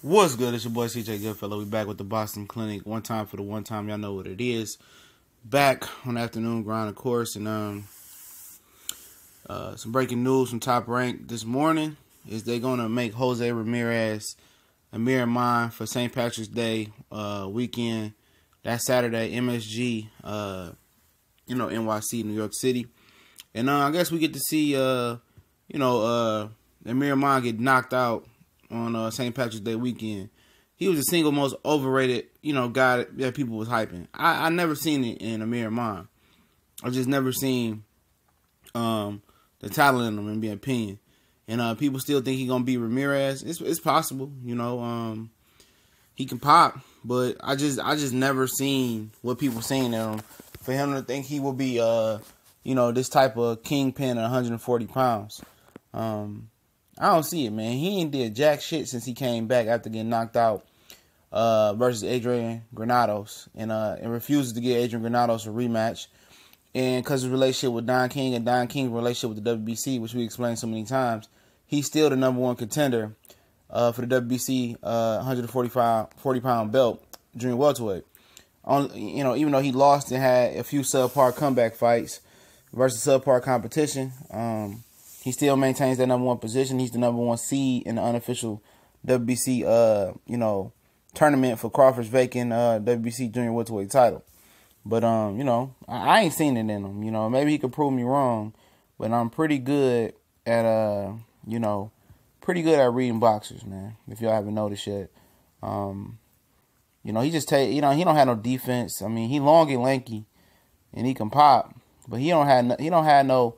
What's good? It's your boy CJ Goodfellow. We back with the Boston Clinic. One time for the one time. Y'all know what it is. Back on the afternoon grind, of course. And some breaking news from Top Rank this morning is they're going to make Jose Ramirez Amir Imam for St. Patrick's Day weekend. That's Saturday, MSG, NYC, New York City. And I guess we get to see, Amir Imam get knocked out on St. Patrick's Day weekend. He was the single most overrated, guy that people was hyping. I never seen it in Amir Imam. I've just never seen the talent in him, in my opinion. And people still think he gonna beat Ramirez. It's possible, he can pop, but I just never seen what people saying in him for him to think he will be this type of kingpin at 140 pounds. I don't see it, man. He ain't did jack shit since he came back after getting knocked out versus Adrian Granados, and refuses to give Adrian Granados a rematch. And because of his relationship with Don King and Don King's relationship with the WBC, which we explained so many times, he's still the number one contender for the WBC 140-pound belt junior welterweight. Even though he lost and had a few subpar comeback fights versus subpar competition, he still maintains that number one position. He's the number one seed in the unofficial WBC, tournament for Crawford's vacant WBC junior welterweight title. But, I ain't seen it in him. Maybe he could prove me wrong, but I'm pretty good at, reading boxers, man, if y'all haven't noticed yet. He just he don't have no defense. I mean, he long and lanky, and he can pop, but he don't have no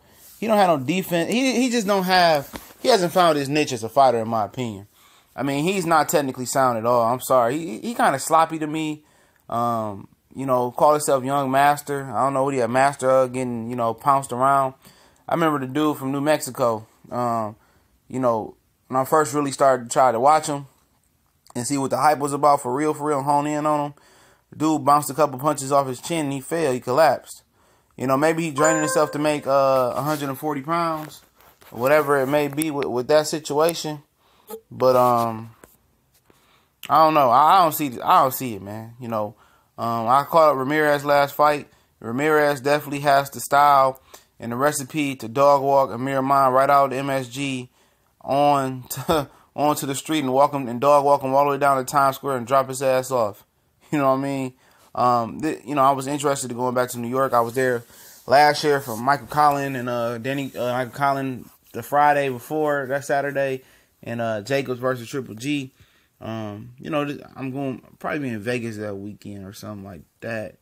defense. He just don't have. He hasn't found his niche as a fighter, in my opinion. I mean, he's not technically sound at all. I'm sorry. He kind of sloppy to me. Call himself young master. I don't know what he a master of, getting pounced around. I remember the dude from New Mexico. When I first really started to try to watch him and see what the hype was about for real, and hone in on him. The dude bounced a couple punches off his chin and he fell. He collapsed. Maybe he draining himself to make 140 pounds, or whatever it may be with that situation. But I don't know. I don't see it, man. I caught up Ramirez last fight. Ramirez definitely has the style and the recipe to dog walk Amir Imam right out of the MSG onto the street and dog walk him all the way down to Times Square and drop his ass off. You know what I mean? I was interested in going back to New York. I was there last year for Michael Collin and Michael Collin the Friday before, that Saturday, and Jacobs versus Triple G. I'm going probably be in Vegas that weekend or something like that.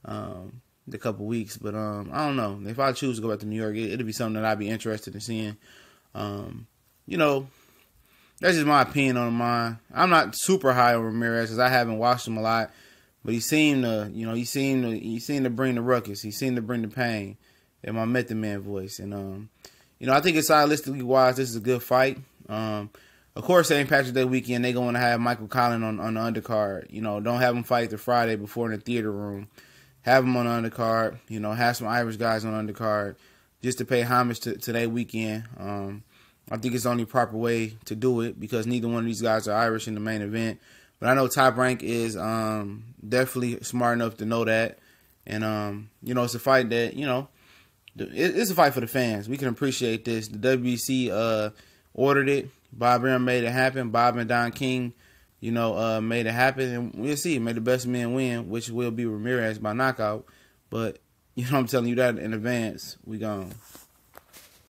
A couple weeks, but I don't know. If I choose to go back to New York, it'll be something that I'd be interested in seeing. That's just my opinion on mine. I'm not super high on Ramirez because I haven't watched him a lot. But he seemed to bring the ruckus. He seemed to bring the pain in my Method Man voice. And, I think it's stylistically wise, this is a good fight. Of course, St. Patrick's Day weekend, they're going to have Michael Collin on the undercard. Don't have him fight the Friday before in the theater room. Have him on the undercard. Have some Irish guys on the undercard just to pay homage to that weekend. I think it's the only proper way to do it because neither one of these guys are Irish in the main event. But I know Top Rank is definitely smart enough to know that. And, it's a fight that, it's a fight for the fans. We can appreciate this. The WBC ordered it. Bob Arum made it happen. Bob and Don King, made it happen. And we'll see. May the best man win, which will be Ramirez by knockout. But, I'm telling you that in advance. We gone.